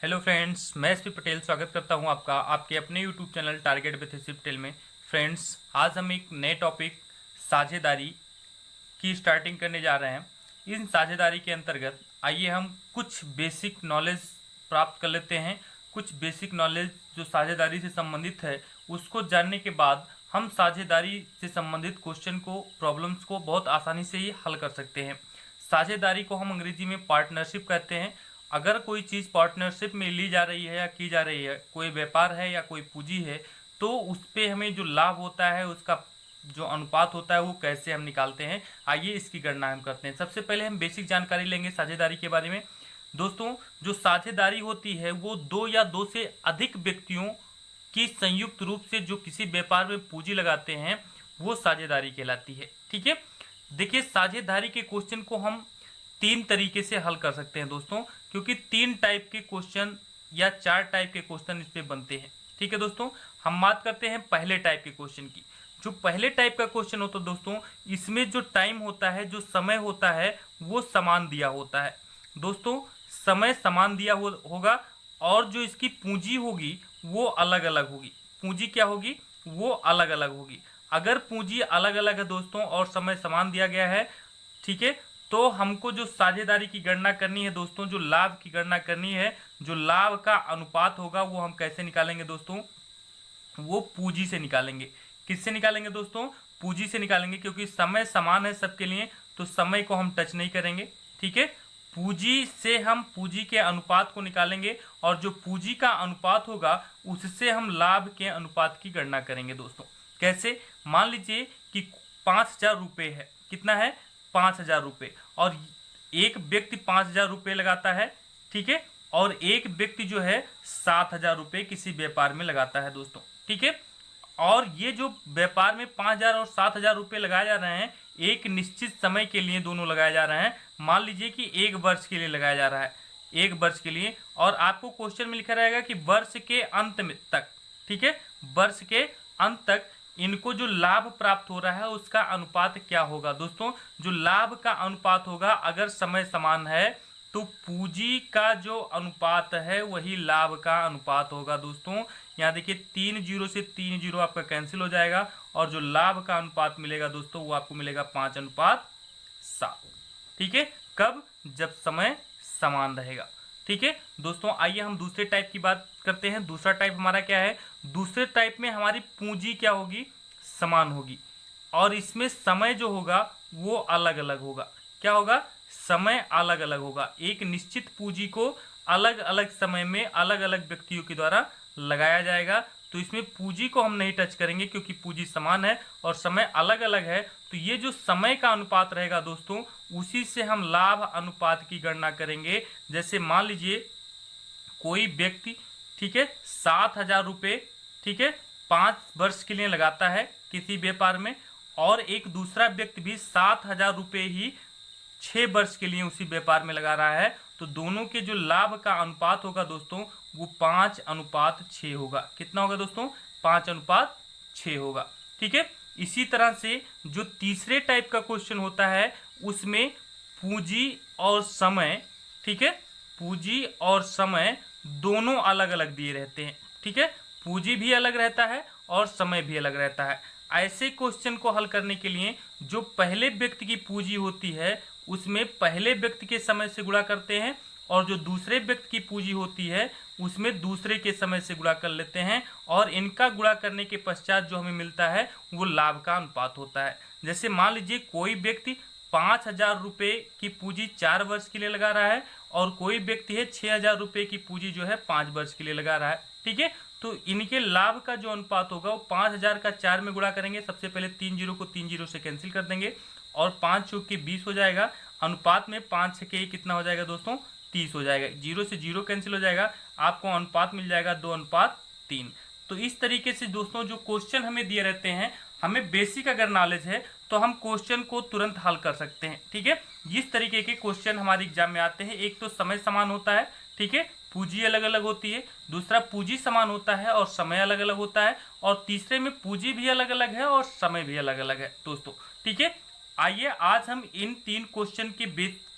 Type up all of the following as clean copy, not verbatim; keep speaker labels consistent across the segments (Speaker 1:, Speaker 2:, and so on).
Speaker 1: Hello friends, मैं SP Patel स्वागत करता हूं आपका आपके अपने YouTube channel target with SP Patel में। फ्रेंड्स, आज हम एक नए टॉपिक साझेदारी की स्टार्टिंग करने जा रहे हैं। इन साझेदारी के अंतर्गत आइए हम कुछ बेसिक नॉलेज प्राप्त कर लेते हैं। कुछ बेसिक नॉलेज जो साझेदारी से संबंधित है उसको जानने के बाद हम साझेदारी से संबंधित क्वेश्चन को, प्रॉब्लम्स को बहुत आसानी से ही हल कर सकते हैं। साझेदारी को हम अंग्रेजी में पार्टनरशिप कहते हैं। अगर कोई चीज़ पार्टनरशिप में ली जा रही है या की जा रही है, कोई व्यापार है या कोई पूंजी है, तो उस पे हमें जो लाभ होता है उसका जो अनुपात होता है वो कैसे हम निकालते हैं, आइए इसकी गणना हम करते हैं। सबसे पहले हम बेसिक जानकारी लेंगे साझेदारी के बारे में। दोस्तों, जो साझेदारी होती है वो दो या दो से अधिक व्यक्तियों की संयुक्त रूप से जो किसी व्यापार में पूंजी लगाते हैं वो साझेदारी कहलाती है। ठीक है, देखिए साझेदारी के क्वेश्चन को हम तीन तरीके से हल कर सकते हैं दोस्तों, क्योंकि तीन टाइप के क्वेश्चन या चार टाइप के क्वेश्चन इस पे बनते हैं। ठीक है दोस्तों, हम बात करते हैं पहले टाइप के क्वेश्चन की। जो पहले टाइप का क्वेश्चन होता है दोस्तों, इसमें जो टाइम होता है, जो समय होता है वो समान दिया होता है। दोस्तों, समय समान दिया होगा और जो इसकी पूंजी होगी वो अलग अलग होगी। पूंजी क्या होगी? वो अलग अलग होगी। अगर पूंजी अलग अलग है दोस्तों और समय समान दिया गया है, ठीक है, तो हमको जो साझेदारी की गणना करनी है दोस्तों, जो लाभ की गणना करनी है, जो लाभ का अनुपात होगा वो हम कैसे निकालेंगे दोस्तों? वो पूंजी से निकालेंगे। किससे निकालेंगे दोस्तों? पूंजी से निकालेंगे, क्योंकि समय समान है सबके लिए, तो समय को हम टच नहीं करेंगे। ठीक है, पूंजी से हम पूंजी के अनुपात को निकालेंगे और जो पूंजी का अनुपात होगा उससे हम लाभ के अनुपात की गणना करेंगे दोस्तों। कैसे? मान लीजिए कि 5,000 रुपये है। कितना है? 5,000 रुपये। और एक व्यक्ति 5,000 रुपये लगाता है, ठीक है, और एक व्यक्ति जो है 7,000 रुपये किसी व्यापार में लगाता है दोस्तों। ठीक है, और ये जो व्यापार में 5,000 और 7,000 रुपये लगाए जा रहे हैं, एक निश्चित समय के लिए दोनों लगाए जा रहे हैं। मान लीजिए कि 1 वर्ष के लिए लगाया जा रहा है, 1 वर्ष के लिए, और आपको क्वेश्चन में लिखा रहेगा कि वर्ष के अंत में तक, ठीक है, वर्ष के अंत तक इनको जो लाभ प्राप्त हो रहा है उसका अनुपात क्या होगा दोस्तों? जो लाभ का अनुपात होगा, अगर समय समान है तो पूंजी का जो अनुपात है वही लाभ का अनुपात होगा दोस्तों। यहाँ देखिए 3 जीरो से 3 जीरो आपका कैंसिल हो जाएगा और जो लाभ का अनुपात मिलेगा दोस्तों वो आपको मिलेगा 5:7। ठीक है, कब? जब समय समान रहेगा। ठीक है दोस्तों, आइए हम दूसरे टाइप की बात करते हैं। दूसरा टाइप हमारा क्या है? दूसरे टाइप में हमारी पूंजी क्या होगी? समान होगी, और इसमें समय जो होगा वो अलग अलग होगा। क्या होगा? समय अलग अलग होगा। एक निश्चित पूंजी को अलग अलग समय में अलग अलग व्यक्तियों के द्वारा लगाया जाएगा। तो इसमें पूंजी को हम नहीं टच करेंगे क्योंकि पूंजी समान है और समय अलग अलग है। तो ये जो समय का अनुपात रहेगा दोस्तों, उसी से हम लाभ अनुपात की गणना करेंगे। जैसे मान लीजिए कोई व्यक्ति, ठीक है, 7,000 रुपये, ठीक है, 5 वर्ष के लिए लगाता है किसी व्यापार में, और एक दूसरा व्यक्ति भी 7,000 रुपये ही 6 वर्ष के लिए उसी व्यापार में लगा रहा है। तो दोनों के जो लाभ का अनुपात होगा दोस्तों वो 5:6 होगा। कितना होगा दोस्तों? 5:6 होगा। ठीक है, इसी तरह से जो तीसरे टाइप का क्वेश्चन होता है उसमें पूंजी और समय, ठीक है, पूंजी और समय दोनों अलग अलग दिए रहते हैं। ठीक है, पूंजी भी अलग रहता है और समय भी अलग रहता है। ऐसे क्वेश्चन को हल करने के लिए जो पहले व्यक्ति की पूंजी होती है उसमें पहले व्यक्ति के समय से गुणा करते हैं, और जो दूसरे व्यक्ति की पूंजी होती है उसमें दूसरे के समय से गुणा कर लेते हैं, और इनका गुणा करने के पश्चात जो हमें मिलता है वो लाभ का अनुपात होता है। जैसे मान लीजिए कोई व्यक्ति 5,000 रुपये की पूंजी 4 वर्ष के लिए लगा रहा है और कोई व्यक्ति है 6,000 रुपये की पूंजी जो है 5 वर्ष के लिए लगा रहा है। ठीक है, तो इनके लाभ का जो अनुपात होगा वो 5,000 का 4 में गुणा करेंगे। सबसे पहले 3 जीरो को 3 जीरो से कैंसिल कर देंगे और 5 चौक के 20 हो जाएगा। अनुपात में 5 छके कितना हो जाएगा दोस्तों? 30 हो जाएगा। जीरो से जीरो कैंसिल हो जाएगा, आपको अनुपात मिल जाएगा 2:3। तो इस तरीके से दोस्तों जो क्वेश्चन हमें दिए रहते हैं, हमें बेसिक अगर नॉलेज है तो हम क्वेश्चन को तुरंत हल कर सकते हैं। ठीक है, इस तरीके के क्वेश्चन हमारे एग्जाम में आते हैं। एक तो समय समान होता है, ठीक है, पूंजी अलग अलग होती है। दूसरा पूंजी समान होता है और समय अलग अलग होता है। और तीसरे में पूंजी भी अलग अलग है और समय भी अलग अलग है दोस्तों। ठीक है, आइए आज हम इन तीन क्वेश्चन के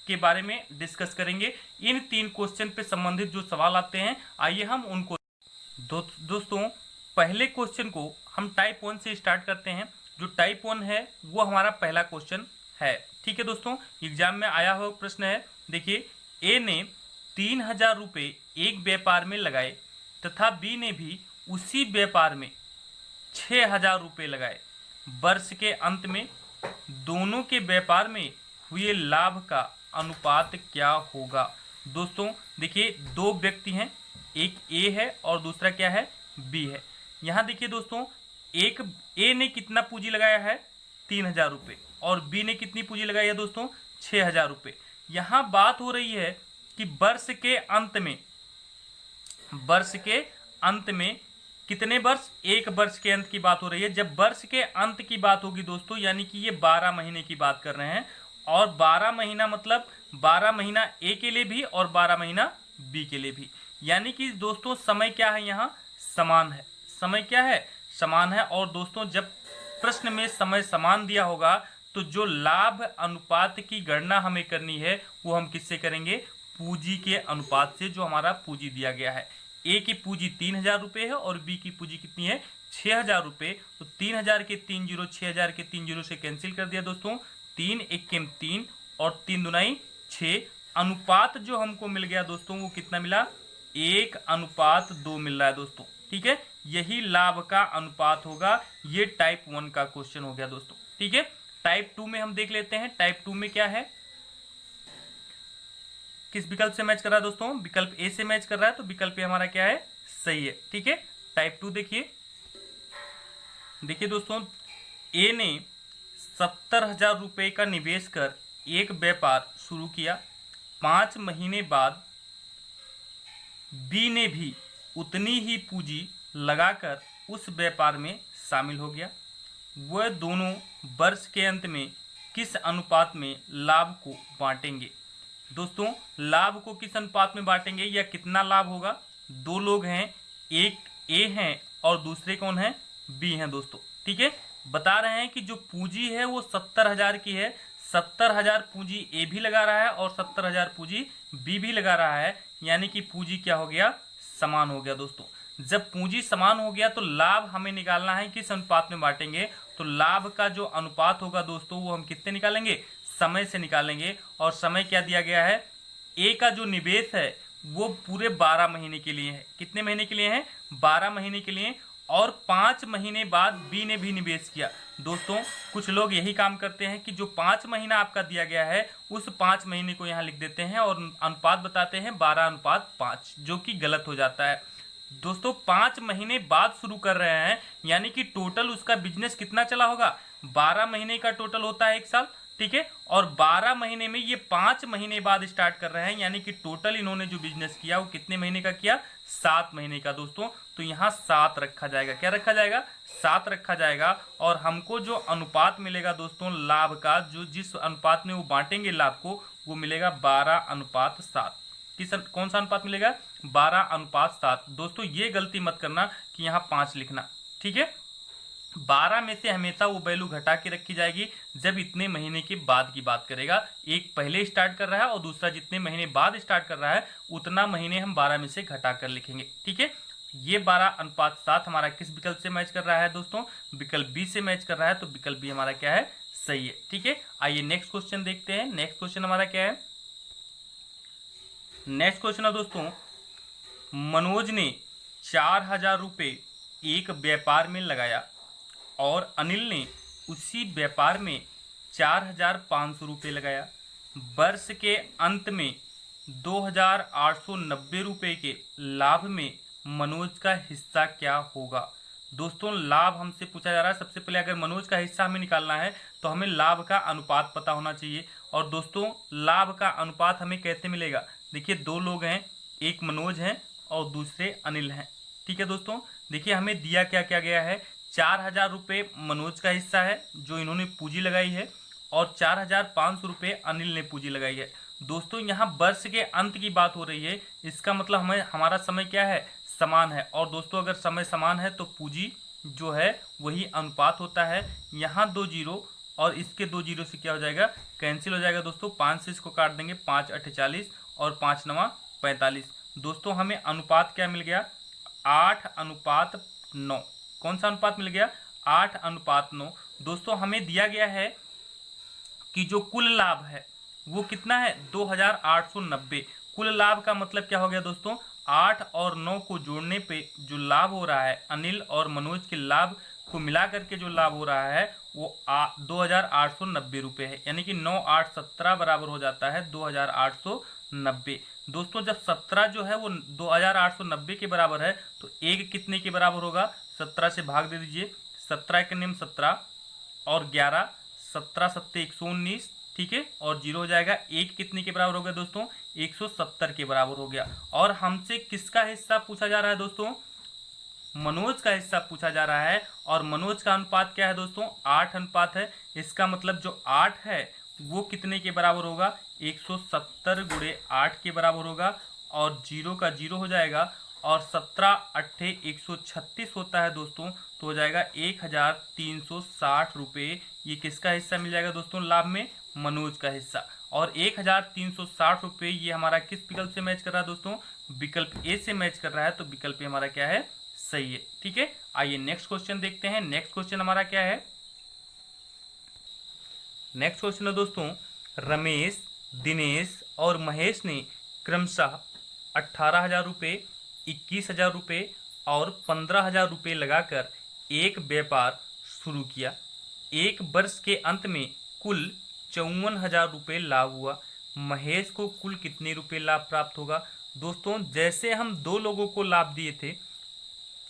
Speaker 1: के बारे में डिस्कस करेंगे। इन 3 क्वेश्चन पे संबंधित जो सवाल आते हैं, आइए हम उनको दोस्तों पहले क्वेश्चन को हम टाइप 1 से स्टार्ट करते हैं। जो टाइप 1 है वो हमारा पहला क्वेश्चन है। ठीक है दोस्तों, एग्जाम में आया हुआ प्रश्न है। देखिए, ए ने 3000 रुपये एक व्यापार में लगाए तथा बी ने भी उसी व्यापार में 6000 रुपये लगाए। वर्ष के अंत में दोनों के व्यापार में हुए लाभ का अनुपात क्या होगा। दोस्तों देखिए, 2 व्यक्ति हैं, एक ए है और दूसरा क्या है, बी है। यहाँ देखिए दोस्तों, एक ए ने कितना पूंजी लगाया है, 3000 रुपये, और बी ने कितनी पूंजी लगाई है दोस्तों, 6000 रुपये। यहाँ बात हो रही है कि वर्ष के अंत में कितने वर्ष, 1 वर्ष के अंत की बात हो रही है। जब वर्ष के अंत की बात होगी दोस्तों, यानी कि ये 12 महीने की बात कर रहे हैं, और 12 महीना मतलब 12 महीना ए के लिए भी और 12 महीना बी के लिए भी, यानी कि दोस्तों समय क्या है, यहाँ समान है। समय क्या है, समान है। और दोस्तों जब प्रश्न में समय समान दिया होगा तो जो लाभ अनुपात की गणना हमें करनी है वो हम किससे करेंगे, पूंजी के अनुपात से, जो हमारा पूंजी दिया गया है। ए की पूंजी 3000 रुपये है और बी की पूंजी कितनी है, 6000 रुपये। तो 3000 के 3 जीरो, 6000 के 3 जीरो से कैंसिल कर दिया दोस्तों, 3 एकम 3 और 3 दुनाई 6। अनुपात जो हमको मिल गया दोस्तों वो कितना मिला, 1:2 मिल रहा है दोस्तों। ठीक है, यही लाभ का अनुपात होगा। ये टाइप 1 का क्वेश्चन हो गया दोस्तों। ठीक है, टाइप 2 में हम देख लेते हैं। टाइप 2 में क्या है, किस विकल्प से मैच कर रहा है दोस्तों, विकल्प ए से मैच कर रहा है, तो विकल्प ए हमारा क्या है, सही है। ठीक है, टाइप 2 देखिए दोस्तों, ए ने 70,000 रुपये का निवेश कर एक व्यापार शुरू किया। 5 महीने बाद बी ने भी उतनी ही पूंजी लगाकर उस व्यापार में शामिल हो गया। वह दोनों वर्ष के अंत में किस अनुपात में लाभ को बांटेंगे। दोस्तों लाभ को किस अनुपात में बांटेंगे या कितना लाभ होगा। 2 लोग हैं, एक ए हैं और दूसरे कौन है, बी हैं दोस्तों। ठीक है, बता रहे हैं कि जो पूंजी है वो 70,000 की है। 70,000 पूंजी ए भी लगा रहा है और 70,000 पूंजी बी भी लगा रहा है, यानी कि पूंजी क्या हो गया, समान हो गया दोस्तों। जब पूंजी समान हो गया तो लाभ हमें निकालना है किस अनुपात में बांटेंगे। तो लाभ का जो अनुपात होगा दोस्तों वो हम कितने निकालेंगे, समय से निकालेंगे। और समय क्या दिया गया है, ए का जो निवेश है वो पूरे 12 महीने के लिए है। कितने महीने के लिए है, 12 महीने के लिए। और 5 महीने बाद बी ने भी निवेश किया। दोस्तों कुछ लोग यही काम करते हैं कि जो 5 महीना आपका दिया गया है उस 5 महीने को यहाँ लिख देते हैं और अनुपात बताते हैं 12:5, जो कि गलत हो जाता है। दोस्तों 5 महीने बाद शुरू कर रहे हैं, यानी कि टोटल उसका बिजनेस कितना चला होगा, 12 महीने का टोटल होता है 1 साल। ठीक है, और 12 महीने में ये 5 महीने बाद स्टार्ट कर रहे हैं, यानी कि टोटल इन्होंने जो बिजनेस किया वो कितने महीने का किया, 7 महीने का दोस्तों। तो यहाँ 7 रखा जाएगा। क्या रखा जाएगा, 7 रखा जाएगा। और हमको जो अनुपात मिलेगा दोस्तों लाभ का, जो जिस अनुपात में वो बांटेंगे लाभ को, वो मिलेगा 12:7। कौन सा अनुपात मिलेगा, 12:7। दोस्तों ये गलती मत करना कि यहाँ 5 लिखना। ठीक है, 12 में से हमेशा वो वैल्यू घटा के रखी जाएगी जब इतने महीने के बाद की बात करेगा। एक पहले स्टार्ट कर रहा है और दूसरा जितने महीने बाद स्टार्ट कर रहा है उतना महीने हम 12 में से घटा कर लिखेंगे। ठीक है, ये 12:7 हमारा किस विकल्प से मैच कर रहा है दोस्तों, विकल्प बी से मैच कर रहा है। तो विकल्प बी हमारा क्या है, सही है। ठीक है, आइए नेक्स्ट क्वेश्चन देखते हैं। नेक्स्ट क्वेश्चन हमारा क्या है, नेक्स्ट क्वेश्चन है दोस्तों, मनोज ने 4000 रुपये एक व्यापार में लगाया और अनिल ने उसी व्यापार में 4500 रुपये लगाया। वर्ष के अंत में 2890 रुपये के लाभ में मनोज का हिस्सा क्या होगा। दोस्तों लाभ हमसे पूछा जा रहा है। सबसे पहले अगर मनोज का हिस्सा हमें निकालना है तो हमें लाभ का अनुपात पता होना चाहिए। और दोस्तों लाभ का अनुपात हमें कैसे मिलेगा, देखिए 2 लोग हैं, एक मनोज हैं और दूसरे अनिल हैं। ठीक है दोस्तों, देखिए हमें दिया क्या क्या गया है, 4000 रुपये मनोज का हिस्सा है जो इन्होंने पूंजी लगाई है और 4500 रुपये अनिल ने पूंजी लगाई है। दोस्तों यहाँ वर्ष के अंत की बात हो रही है, इसका मतलब हमारा समय क्या है, समान है। और दोस्तों अगर समय समान है तो पूंजी जो है वही अनुपात होता है। यहाँ 2 जीरो और इसके 2 जीरो से क्या हो जाएगा, कैंसिल हो जाएगा दोस्तों। 5 से इसको काट देंगे, 5 8 40 और 5 9 45। दोस्तों हमें अनुपात क्या मिल गया, 8:9। कौन सा अनुपात मिल गया, 8:9। दोस्तों हमें दिया गया है कि जो कुल लाभ है वो कितना है, 2890। कुल लाभ का मतलब क्या हो गया दोस्तों, 8 और 9 को जोड़ने पे जो लाभ हो रहा है, अनिल और मनोज के लाभ को मिला करके जो लाभ हो रहा है वो 2890 रुपये है। यानी कि 9 8 17 बराबर हो जाता है 2890। दोस्तों जब 17 जो है वो 2890 के बराबर है तो एक कितने के बराबर होगा, 17 से भाग दे दीजिए। 17 के नियम 17 और 11, 17 7 119, ठीक है, और जीरो हो जाएगा। एक कितने के बराबर हो गया दोस्तों, 170 के बराबर हो गया। और हमसे किसका हिस्सा पूछा जा रहा है दोस्तों, मनोज का हिस्सा पूछा जा रहा है। और मनोज का अनुपात क्या है दोस्तों, 8 अनुपात है। इसका मतलब जो 8 है वो कितने के बराबर होगा, 170 गुणे 8 के बराबर होगा। और जीरो का जीरो हो जाएगा। और 17 8 136 होता है दोस्तों, तो हो जाएगा 1360 रुपये। ये किसका हिस्सा मिल जाएगा दोस्तों लाभ में, मनोज का हिस्सा। और 1360 रुपये ये हमारा किस विकल्प से मैच कर रहा है दोस्तों, विकल्प ए से मैच कर रहा है। तो विकल्प ए हमारा क्या है, सही है। ठीक है, आइए नेक्स्ट क्वेश्चन देखते हैं। नेक्स्ट क्वेश्चन हमारा क्या है, नेक्स्ट क्वेश्चन है दोस्तों, रमेश, दिनेश और महेश ने क्रमशः 18,000 रुपये, 21,000 रुपये और 15,000 रुपये लगाकर एक व्यापार शुरू किया। एक वर्ष के अंत में कुल 54,000 रुपये लाभ हुआ। महेश को कुल कितने रुपये लाभ प्राप्त होगा। दोस्तों जैसे हम दो लोगों को लाभ दिए थे,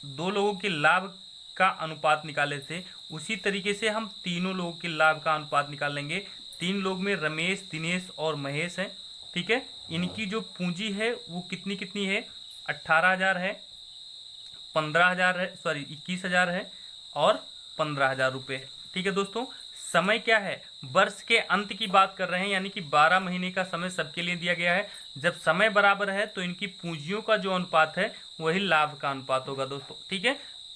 Speaker 1: दो लोगों के लाभ का अनुपात निकाले थे, उसी तरीके से हम तीनों लोगों के लाभ का अनुपात निकाल लेंगे। 3 लोग में रमेश, दिनेश और महेश हैं। ठीक है, इनकी जो पूंजी है वो कितनी कितनी है, 18,000 है, 15,000 है, सॉरी 21,000 है और 15,000 रुपये है। ठीक है दोस्तों, समय क्या है, वर्ष के अंत की बात कर रहे हैं, यानी कि 12 महीने का समय सबके लिए दिया गया है। जब समय बराबर है तो इनकी पूंजियों का जो अनुपात है वही लाभ का अनुपात होगा दोस्तों। ठीक है,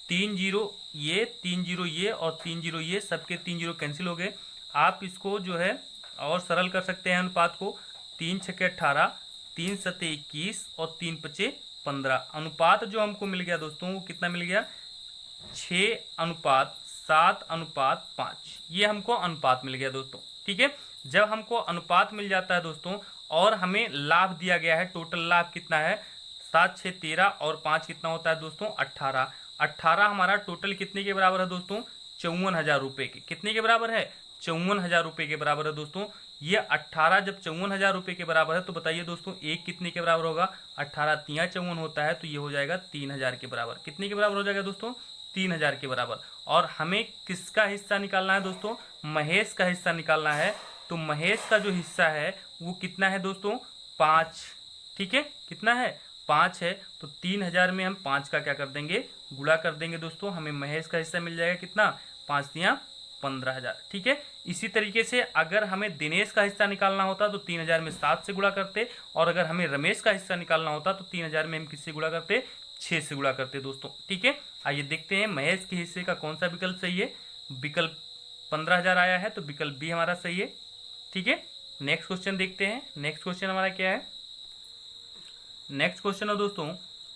Speaker 1: 3 जीरो ये, 3 जीरो ये और 3 जीरो ये, सबके 3 जीरो कैंसिल हो गए। आप इसको जो है और सरल कर सकते हैं अनुपात को, 3 छके 18, 3 सते 21 और 3 पचे 15। अनुपात जो हमको मिल गया दोस्तों वो कितना मिल गया, 6:7:5। ये हमको अनुपात मिल गया दोस्तों। ठीक है, जब हमको अनुपात मिल जाता है दोस्तों और हमें लाभ दिया गया है, टोटल लाभ कितना है, 7 6 13 और 5 कितना होता है दोस्तों, 18। 18 हमारा टोटल कितने के बराबर है दोस्तों, 54,000 रुपये के। कितने के बराबर है, 54,000 रुपये के बराबर है दोस्तों। ये 18 जब 54,000 रुपये के बराबर है तो बताइए दोस्तों एक कितने के बराबर होगा, 18 3 54 होता है, तो ये हो जाएगा 3,000 के बराबर। कितने के बराबर हो जाएगा दोस्तों, 3,000 के बराबर। और हमें किसका हिस्सा निकालना है दोस्तों, महेश का हिस्सा निकालना है। तो महेश का जो हिस्सा है वो कितना है दोस्तों, 5। ठीक है, कितना है, 5 है। तो 3,000 में हम 5 का क्या कर देंगे, गुणा कर देंगे दोस्तों। हमें महेश का हिस्सा मिल जाएगा कितना, 5 तिया 15,000। ठीक है, इसी तरीके से अगर हमें दिनेश का हिस्सा निकालना होता तो 3,000 में 7 से गुणा करते, और अगर हमें रमेश का हिस्सा निकालना होता तो 3,000 में हम किससे गुणा करते, 6 से गुणा करते दोस्तों। ठीक है, आइए देखते हैं महेश के हिस्से का कौन सा विकल्प सही है। विकल्प 15,000 आया है तो विकल्प बी हमारा सही है। ठीक है, नेक्स्ट क्वेश्चन देखते हैं। नेक्स्ट क्वेश्चन हमारा क्या है, नेक्स्ट क्वेश्चन है दोस्तों,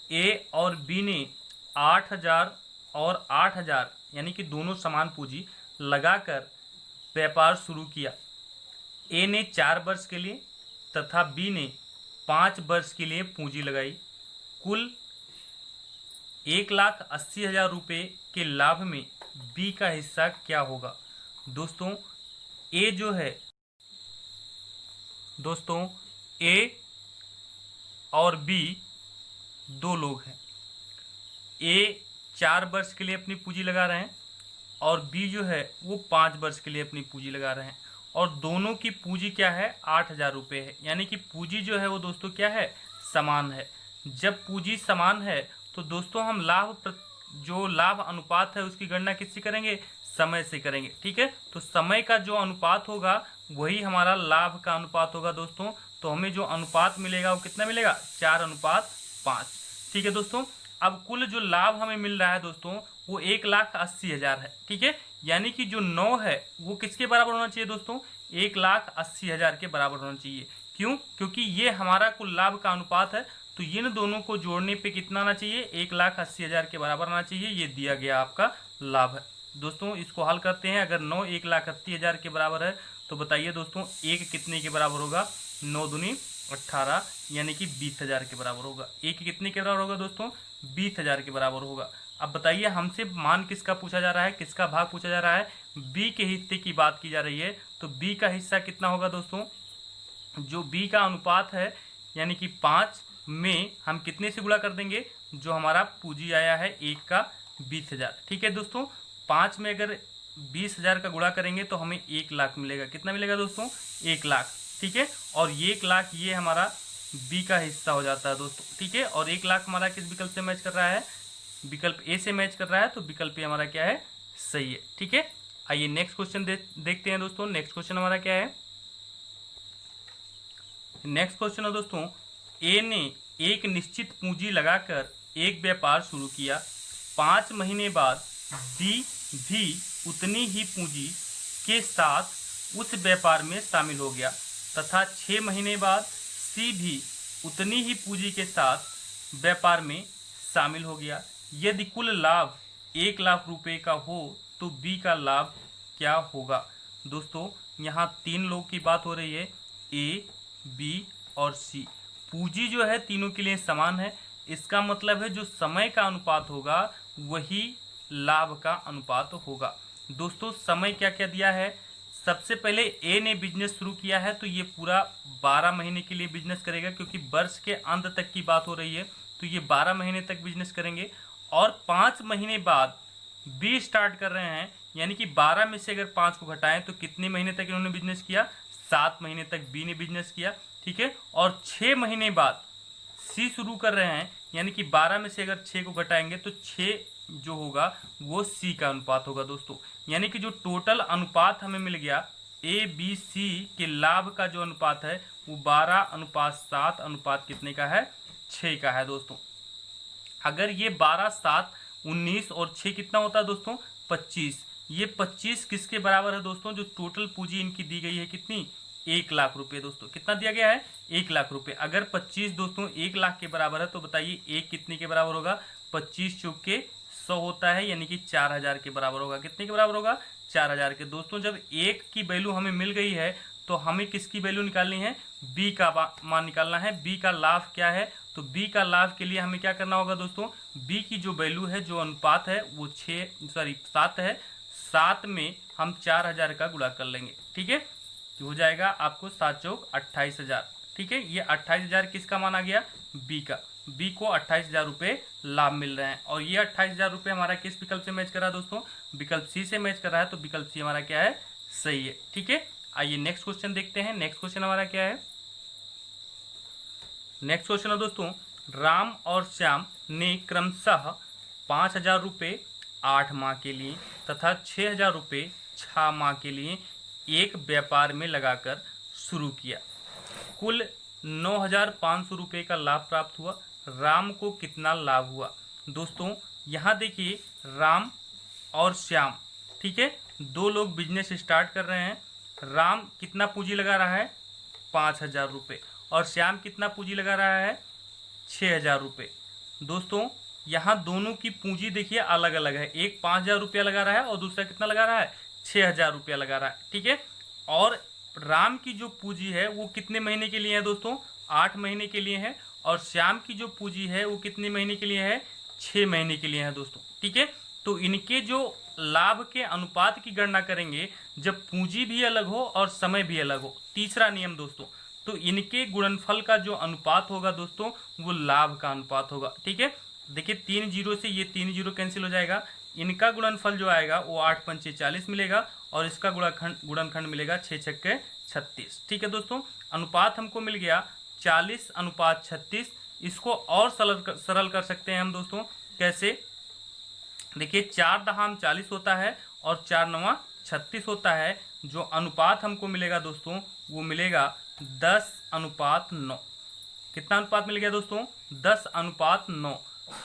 Speaker 1: ए और बी ने 8,000 और 8,000 यानी कि दोनों समान पूंजी लगाकर व्यापार शुरू किया। ए ने 4 वर्ष के लिए तथा बी ने 5 वर्ष के लिए पूंजी लगाई। कुल 1,80,000 रुपये के लाभ में बी का हिस्सा क्या होगा। दोस्तों ए जो है दोस्तों, ए और बी दो लोग हैं। ए 4 वर्ष के लिए अपनी पूंजी लगा रहे हैं और बी जो है वो 5 वर्ष के लिए अपनी पूंजी लगा रहे हैं, और दोनों की पूंजी क्या है, 8,000 रुपये है। यानी कि पूंजी जो है वो दोस्तों क्या है, समान है। जब पूंजी समान है तो दोस्तों हम जो लाभ अनुपात है उसकी गणना किससे करेंगे, समय से करेंगे। ठीक है, तो समय का जो अनुपात होगा वही हमारा लाभ का अनुपात होगा दोस्तों। तो हमें जो अनुपात मिलेगा वो कितना मिलेगा, 4:5। ठीक है दोस्तों, अब कुल जो लाभ हमें मिल रहा है दोस्तों वो 1,80,000 है। ठीक है, यानी कि जो 9 है वो किसके बराबर होना चाहिए दोस्तों, 1,80,000 के बराबर होना चाहिए। क्यों, क्योंकि ये हमारा कुल लाभ का अनुपात है, तो इन दोनों को जोड़ने पे कितना आना चाहिए, 1,80,000 के बराबर आना चाहिए। ये दिया गया आपका लाभ है दोस्तों। इसको हल करते हैं। अगर 9 1,80,000 के बराबर है तो बताइए दोस्तों एक कितने के बराबर होगा, 9 दूनी 18 यानी कि 20,000 के बराबर होगा। एक कितने के बराबर होगा दोस्तों, 20,000 के बराबर होगा। अब बताइए हमसे मान किसका पूछा जा रहा है, किसका भाग पूछा जा रहा है, बी के हिस्से की बात की जा रही है। तो बी का हिस्सा कितना होगा दोस्तों, जो बी का अनुपात है यानी कि 5 में हम कितने से गुणा कर देंगे, जो हमारा पूंजी आया है 1 का 20,000। ठीक है दोस्तों, 5 में अगर 20,000 का गुणा करेंगे तो हमें 1 लाख मिलेगा। कितना मिलेगा दोस्तों, 1 लाख। ठीक है, और 1 लाख ये हमारा बी का हिस्सा हो जाता है दोस्तों। ठीक है, और 1 लाख हमारा किस विकल्प से मैच कर रहा है, विकल्प ए से मैच कर रहा है, तो विकल्प ए हमारा क्या है, सही है। ठीक है, आइए नेक्स्ट क्वेश्चन देखते हैं दोस्तों। नेक्स्ट क्वेश्चन हमारा क्या है, नेक्स्ट क्वेश्चन है दोस्तों, ए ने एक निश्चित पूंजी लगाकर एक व्यापार शुरू किया। 5 महीने बाद बी भी उतनी ही पूंजी के साथ उस व्यापार में शामिल हो गया तथा 6 महीने बाद सी भी उतनी ही पूंजी के साथ व्यापार में शामिल हो गया। यदि कुल लाभ 1 लाख रुपए का हो तो बी का लाभ क्या होगा। दोस्तों यहाँ 3 लोग की बात हो रही है, ए, बी और सी। पूंजी जो है तीनों के लिए समान है, इसका मतलब है जो समय का अनुपात होगा वही लाभ का अनुपात होगा। दोस्तों समय क्या क्या दिया है, सबसे पहले ए ने बिजनेस शुरू किया है तो ये पूरा 12 महीने के लिए बिजनेस करेगा, क्योंकि वर्ष के अंत तक की बात हो रही है तो ये 12 महीने तक बिजनेस करेंगे। और 5 महीने बाद बी स्टार्ट कर रहे हैं, यानी कि 12 में से अगर 5 को घटाएं तो कितने महीने तक इन्होंने बिजनेस किया, 7 महीने तक बी ने बिजनेस किया। ठीक है, और 6 महीने बाद सी शुरू कर रहे हैं, यानी कि 12 में से अगर 6 को घटाएंगे तो 6 जो होगा वो सी का अनुपात होगा दोस्तों। यानी कि जो टोटल अनुपात हमें मिल गया ए बी सी के लाभ का जो अनुपात है वो 12:7 अनुपात कितने का है, 6 का है दोस्तों। अगर ये 12, 7, 19 और 6 कितना होता है दोस्तों, 25। ये 25 किसके बराबर है दोस्तों, जो टोटल पूंजी इनकी दी गई है कितनी, 1 लाख रुपए दोस्तों। कितना दिया गया है, 1 लाख रुपए। अगर 25 दोस्तों 1 लाख के बराबर है तो बताइए एक कितने के बराबर होगा, 25 चौके 100 होता है, यानी कि 4,000 के बराबर होगा। कितने के बराबर होगा, 4,000 के। दोस्तों जब एक की वैल्यू हमें मिल गई है तो हमें किसकी वैल्यू निकालनी है, बी का मान निकालना है। बी का लाभ क्या है, तो बी का लाभ के लिए हमें क्या करना होगा दोस्तों, बी की जो वैल्यू है, जो अनुपात है वो 7 है। 7 में हम 4,000 का गुणा कर लेंगे। ठीक है, हो जाएगा आपको 7 चौक 28,000। ठीक है, ये 28,000 किसका माना गया, बी का। बी को 28,000 रुपये लाभ मिल रहे हैं, और ये 28,000 रुपये हमारा किस विकल्प से मैच कर रहा है दोस्तों, विकल्प सी से मैच कर रहा है, तो विकल्प सी हमारा क्या है, सही है। ठीक है, आइए नेक्स्ट क्वेश्चन देखते हैं। नेक्स्ट क्वेश्चन हमारा क्या है, नेक्स्ट क्वेश्चन है दोस्तों, राम और श्याम ने क्रमशः 5,000 रुपये 8 माह के लिए तथा 6,000 रुपये 6 माह के लिए एक व्यापार में लगाकर शुरू किया। कुल 9,500 रुपये का लाभ प्राप्त हुआ। राम को कितना लाभ हुआ। दोस्तों यहाँ देखिए राम और श्याम, ठीक है, 2 लोग बिजनेस स्टार्ट कर रहे हैं। राम कितना पूंजी लगा रहा है, 5,000 रुपये, और श्याम कितना पूंजी लगा रहा है, 6,000 रुपये। दोस्तों यहाँ दोनों की पूंजी देखिए अलग अलग है, एक 5,000 रुपया लगा रहा है और दूसरा कितना लगा रहा है, 6,000 रुपया लगा रहा है। ठीक है, और राम की जो पूंजी है वो कितने महीने के लिए है दोस्तों, 8 महीने के लिए है, और श्याम की जो पूंजी है वो कितने महीने के लिए है, 6 महीने के लिए है दोस्तों। ठीक है, तो इनके जो लाभ के अनुपात की गणना करेंगे जब पूंजी भी अलग हो और समय भी अलग हो, तीसरा नियम दोस्तों, तो इनके गुणनफल का जो अनुपात होगा दोस्तों वो लाभ का अनुपात होगा। ठीक है, देखिए 3 जीरो से ये 3 जीरो कैंसिल हो जाएगा, इनका गुणनफल जो आएगा वो 8 पंचे 40 मिलेगा, और इसका गुणनखंड मिलेगा 6 छक्के 36। ठीक है दोस्तों, अनुपात हमको मिल गया 40:36। इसको और सरल कर सकते हैं हम दोस्तों, कैसे, देखिए 4 दहाम 40 होता है और 4 नवा 36 होता है। जो अनुपात हमको मिलेगा दोस्तों वो मिलेगा 10:9। कितना अनुपात मिल गया दोस्तों, 10:9।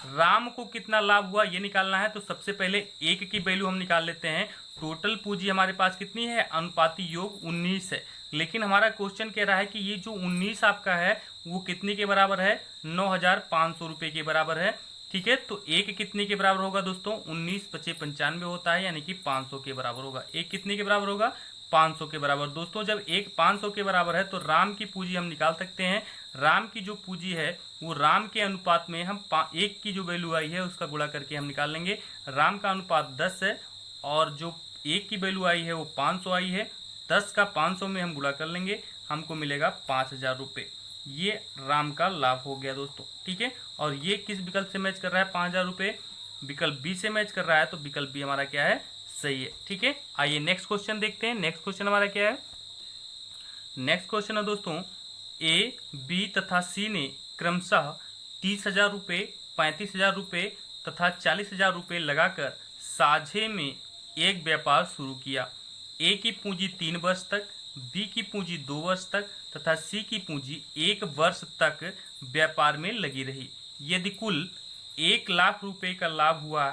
Speaker 1: राम को कितना लाभ हुआ ये निकालना है। तो सबसे पहले एक की वैल्यू हम निकाल लेते हैं। टोटल पूंजी हमारे पास कितनी है, अनुपाती योग 19 है। लेकिन हमारा क्वेश्चन कह रहा है कि ये जो 19 आपका है वो कितने के बराबर है, 9,500 रुपए के बराबर है। ठीक है, तो एक कितने के बराबर होगा दोस्तों, 19 × 95 होता है, यानी कि 500 के बराबर होगा। एक कितने के बराबर होगा, 500 के बराबर। दोस्तों जब एक 500 के बराबर है तो राम की पूंजी हम निकाल सकते हैं। राम की जो पूंजी है वो राम के अनुपात में हम एक की जो वैल्यू आई है उसका गुणा करके हम निकाल लेंगे। राम का अनुपात 10 है और जो एक की वैल्यू आई है वो 500 आई है। 10 का 500 में हम गुणा कर लेंगे, हमको मिलेगा 5,000 रुपये। ये राम का लाभ हो गया दोस्तों। ठीक है, और ये किस विकल्प से मैच कर रहा है, 5,000 रुपये विकल्प बी से मैच कर रहा है। तो विकल्प बी हमारा क्या है, सही है। ठीक है, आइए नेक्स्ट क्वेश्चन देखते हैं। नेक्स्ट क्वेश्चन हमारा क्या है, नेक्स्ट क्वेश्चन है दोस्तों, ए, बी तथा सी ने क्रमशः 30,000 रुपये, 35,000 रुपये तथा 40,000 रुपये लगाकर साझे में एक व्यापार शुरू किया। ए की पूंजी 3 वर्ष तक, बी की पूंजी 2 वर्ष तक तथा सी की पूंजी 1 वर्ष तक व्यापार में लगी रही। यदि कुल 1 लाख रुपए का लाभ हुआ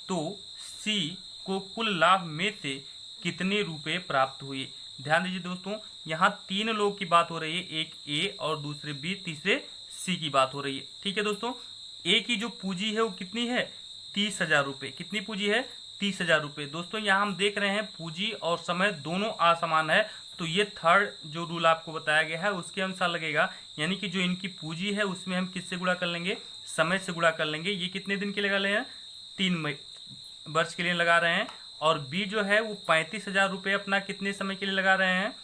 Speaker 1: तो सी को कुल लाभ में से कितने रुपए प्राप्त हुए। ध्यान दीजिए दोस्तों, यहाँ 3 लोग की बात हो रही है, एक ए और दूसरे बी, तीसरे सी की बात हो रही है। ठीक है दोस्तों, ए की जो पूंजी है वो कितनी है, 30,000 रुपये। कितनी पूंजी है, 30,000 रुपये। दोस्तों यहाँ हम देख रहे हैं पूंजी और समय दोनों असमान है, तो ये थर्ड जो रूल आपको बताया गया है उसके अनुसार लगेगा। यानी कि जो इनकी पूंजी है उसमें हम किससे गुणा कर लेंगे, समय से गुणा कर लेंगे। ये कितने दिन के लिए लगा रहे हैं, 3 वर्ष के लिए लगा रहे हैं। और बी जो है वो 35,000 रुपये अपना कितने समय के लिए लगा रहे हैं,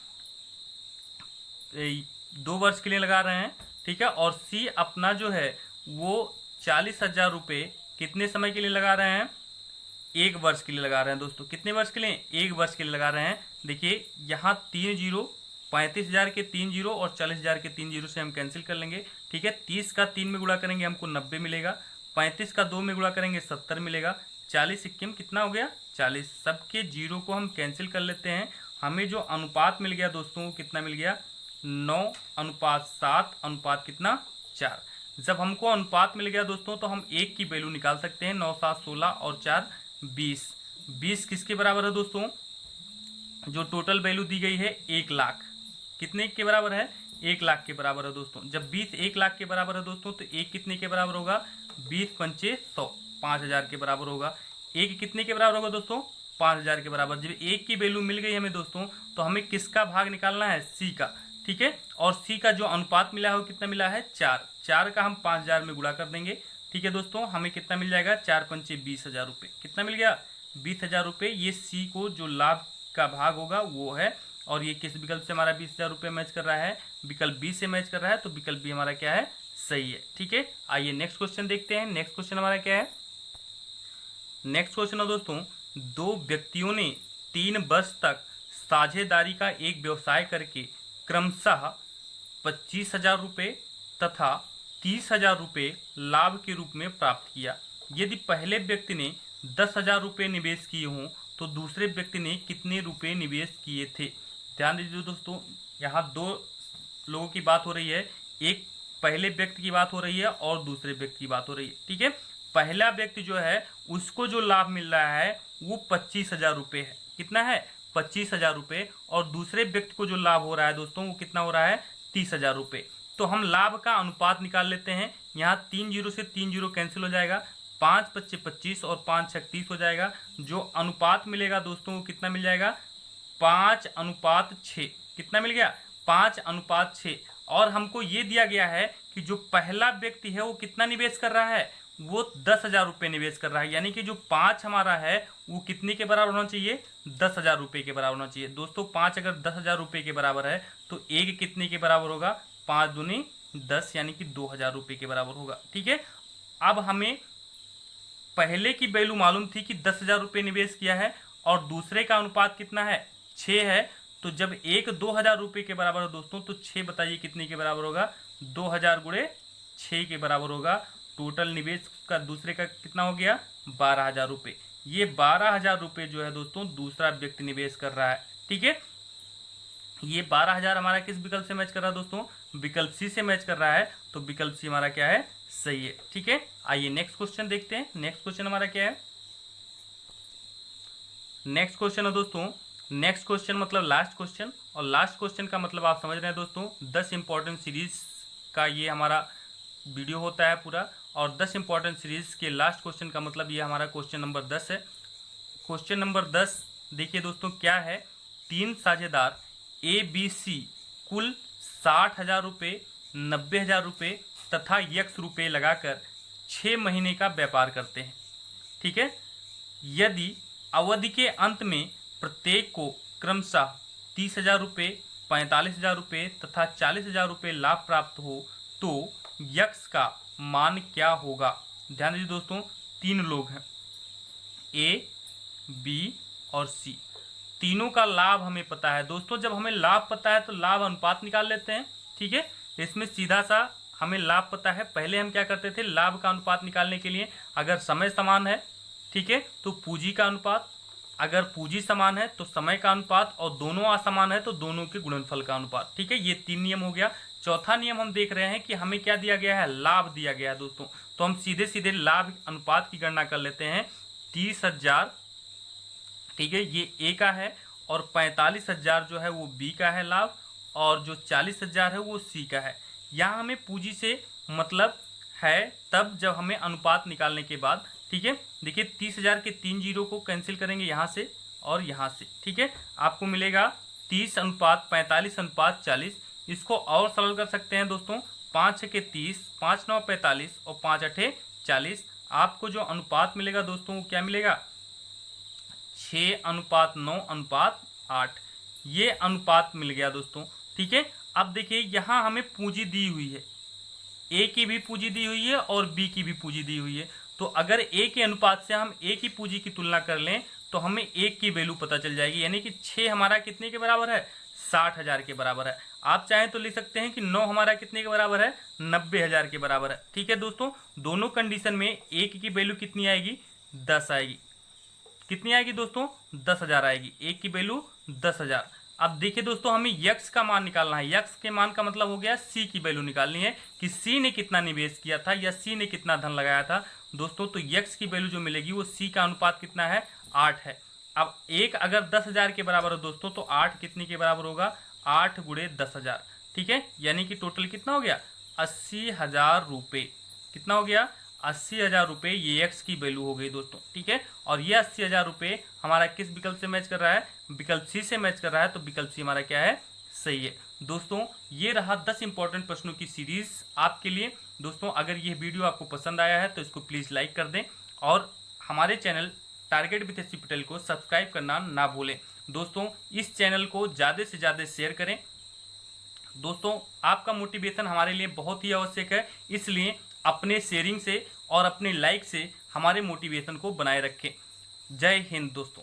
Speaker 1: 2 वर्ष के लिए लगा रहे हैं। ठीक है, और सी अपना जो है वो 40,000 रुपये कितने समय के लिए लगा रहे हैं, 1 वर्ष के लिए लगा रहे हैं। दोस्तों कितने वर्ष के लिए, 1 वर्ष के लिए लगा रहे हैं। देखिए यहाँ 3 जीरो, 35,000 के 3 जीरो और 40,000 के 3 जीरो से हम कैंसिल कर लेंगे। ठीक है, 30 का 3 में गुणा करेंगे हमको 90 मिलेगा, 35 का 2 में गुणा करेंगे 70 मिलेगा, 40 इक्कीम कितना हो गया, 40। सबके जीरो को हम कैंसिल कर लेते हैं। हमें जो अनुपात मिल गया दोस्तों कितना मिल गया, 9:7 अनुपात कितना, 4। जब हमको अनुपात मिल गया दोस्तों तो हम एक की वैल्यू निकाल सकते हैं। 9, 7, 16 और 4 20। 20 किसके बराबर है दोस्तों, जो टोटल वैल्यू दी गई है 1 लाख, कितने के बराबर है, 1 लाख के बराबर है दोस्तों। जब 20 1 लाख के बराबर है दोस्तों तो एक कितने के बराबर होगा, 20 पंचे 100, 5,000 के बराबर होगा। एक कितने के बराबर होगा दोस्तों, 5,000 के बराबर। जब एक की वैल्यू मिल गई हमें दोस्तों तो हमें किसका भाग निकालना है, सी का। ठीक है, और सी का जो अनुपात मिला है वो कितना मिला है, 4। 4 का हम 5,000 में गुणा कर देंगे। ठीक है दोस्तों, हमें कितना मिल जाएगा, 4 पंचे 20,000 रुपये। कितना मिल गया, 20,000 रुपये। ये सी को जो लाभ का भाग होगा वो है। और ये किस विकल्प से हमारा 20,000 रुपये मैच कर रहा है, विकल्प बी से मैच कर रहा है। तो विकल्प बी हमारा क्या है, सही है। ठीक है, आइए नेक्स्ट क्वेश्चन देखते हैं। नेक्स्ट क्वेश्चन हमारा क्या है, नेक्स्ट क्वेश्चन है दोस्तों, 2 व्यक्तियों ने 3 वर्ष तक साझेदारी का एक व्यवसाय करके क्रमशः 25,000 रुपये तथा 30,000 रुपये लाभ के रूप में प्राप्त किया। यदि पहले व्यक्ति ने 10,000 रुपये निवेश किए हों तो दूसरे व्यक्ति ने कितने रुपये निवेश किए थे। ध्यान दीजिए दोस्तों, यहाँ 2 लोगों की बात हो रही है, एक पहले व्यक्ति की बात हो रही है और दूसरे व्यक्ति की बात हो रही है। ठीक है, पहला व्यक्ति जो है उसको जो लाभ मिल रहा है वो 25,000 रुपये है। कितना है, 25,000 रुपये। और दूसरे व्यक्ति को जो लाभ हो रहा है दोस्तों वो कितना हो रहा है, 30,000 रुपये। तो हम लाभ का अनुपात निकाल लेते हैं। यहाँ 3 जीरो से 3 जीरो कैंसिल हो जाएगा, 5 × 25 और 5 × 30 हो जाएगा। जो अनुपात मिलेगा दोस्तों वो कितना मिल जाएगा, 5:6। कितना मिल गया, 5:6। और हमको ये दिया गया है कि जो पहला व्यक्ति है वो कितना निवेश कर रहा है, वो 10,000 रुपये निवेश कर रहा है। यानी कि जो 5 हमारा है वो कितने के बराबर होना चाहिए, 10,000 रुपये के बराबर होना चाहिए। दोस्तों 5 अगर 10,000 रुपये के बराबर है तो एक कितने के बराबर होगा, 5 दूनी 10 यानी कि 2,000 रुपये के बराबर होगा। ठीक है, अब हमें पहले की वैल्यू मालूम थी कि 10,000 रुपये निवेश किया है और दूसरे का अनुपात कितना है, 6 है। तो जब एक 2,000 रुपये के बराबर है दोस्तों तो 6 बताइए कितने के बराबर होगा, 2,000 × 6 के बराबर होगा। टोटल निवेश का दूसरे का कितना हो गया, 12,000 रुपये। ये 12,000 रुपये जो है दोस्तों दूसरा व्यक्ति निवेश कर रहा है। ठीक है, ये 12,000 हमारा किस विकल्प से मैच कर रहा है दोस्तों, विकल्प सी से मैच कर रहा है। तो विकल्प सी हमारा क्या है, सही है। ठीक है, आइए नेक्स्ट क्वेश्चन देखते हैं। नेक्स्ट क्वेश्चन हमारा क्या है? नेक्स्ट क्वेश्चन है दोस्तों, नेक्स्ट क्वेश्चन मतलब लास्ट क्वेश्चन, और लास्ट क्वेश्चन का मतलब आप समझ रहे हैं दोस्तों 10 इंपॉर्टेंट सीरीज का ये हमारा वीडियो होता है पूरा, और 10 इंपॉर्टेंट सीरीज के लास्ट क्वेश्चन का मतलब ये हमारा क्वेश्चन नंबर 10 है। क्वेश्चन नंबर 10 देखिए दोस्तों क्या है। 3 साझेदार ABC कुल 60,000 रुपये, 90,000 रुपये तथा x रुपये लगाकर 6 महीने का व्यापार करते हैं। ठीक है, यदि अवधि के अंत में प्रत्येक को क्रमशः 30,000 रुपये, 45,000 रुपये तथा 40,000 रुपये लाभ प्राप्त हो तो यक्स का मान क्या होगा? ध्यान दीजिए दोस्तों, 3 लोग हैं, ए, बी और सी। तीनों का लाभ हमें पता है दोस्तों। जब हमें लाभ पता है तो लाभ अनुपात निकाल लेते हैं। ठीक है, इसमें सीधा सा हमें लाभ पता है। पहले हम क्या करते थे, लाभ का अनुपात निकालने के लिए अगर समय समान है, ठीक है, तो पूंजी का अनुपात, अगर पूंजी समान है तो समय का अनुपात, और दोनों असमान है तो दोनों के गुणनफल का अनुपात। ठीक है, ये 3 नियम हो गया। चौथा नियम हम देख रहे हैं कि हमें क्या दिया गया है, लाभ दिया गया है दोस्तों। तो हम सीधे सीधे लाभ अनुपात की गणना कर लेते हैं। 30,000, ठीक है, ये ए का है, और 45,000 जो है वो बी का है लाभ, और जो 40,000 है वो सी का है। यहाँ हमें पूंजी से मतलब है तब जब हमें अनुपात निकालने के बाद। ठीक है, देखिए 30,000 के 3 जीरो को कैंसिल करेंगे यहाँ से और यहाँ से। ठीक है, आपको मिलेगा 30:45:40। इसको और सरल कर सकते हैं दोस्तों, 5 6 के 30, 5 9 45 और 5 8 40। आपको जो अनुपात मिलेगा दोस्तों वो क्या मिलेगा, 6:9:8। ये अनुपात मिल गया दोस्तों। ठीक है, अब देखिए यहाँ हमें पूंजी दी हुई है, ए की भी पूंजी दी हुई है और बी की भी पूंजी दी हुई है। तो अगर ए के अनुपात से हम ए की पूंजी की तुलना कर लें तो हमें एक की वैल्यू पता चल जाएगी, यानी कि 6 हमारा कितने के बराबर है, 60,000 के बराबर है। आप चाहें तो लिख सकते हैं कि 9 हमारा कितने के बराबर है, 90,000 के बराबर है। ठीक है दोस्तों, दोनों कंडीशन में एक की वैल्यू कितनी आएगी, 10 आएगी। कितनी आएगी दोस्तों, 10,000 आएगी। एक की वैल्यू 10,000। अब देखिए दोस्तों, हमें यक्स का मान निकालना है। यक्स के मान का मतलब हो गया सी की वैल्यू निकालनी है कि सी ने कितना निवेश किया था या सी ने कितना धन लगाया था दोस्तों। तो यक्स की वैल्यू जो मिलेगी वो सी का अनुपात कितना है, 8 है। अब एक अगर 10,000 के बराबर हो दोस्तों तो 8 कितने के बराबर होगा, 8 गुणे 10,000। ठीक है, यानी कि टोटल कितना हो गया, 80,000 रुपये। कितना हो गया, 80,000 रुपये। ये एक्स की वैल्यू हो गई दोस्तों। ठीक है, और ये 80,000 रुपये हमारा किस विकल्प से मैच कर रहा है, विकल्प सी से मैच कर रहा है। तो विकल्प सी हमारा क्या है, सही है दोस्तों। ये रहा 10 इंपॉर्टेंट प्रश्नों की सीरीज आपके लिए दोस्तों। अगर ये वीडियो आपको पसंद आया है तो इसको प्लीज लाइक कर दें, और हमारे channel target with SC Patel को सब्सक्राइब करना ना भूलें दोस्तों। इस चैनल को ज़्यादा से ज़्यादा शेयर करें दोस्तों। आपका मोटिवेशन हमारे लिए बहुत ही आवश्यक है, इसलिए अपने शेयरिंग से और अपने लाइक से हमारे मोटिवेशन को बनाए रखें। जय हिंद दोस्तों।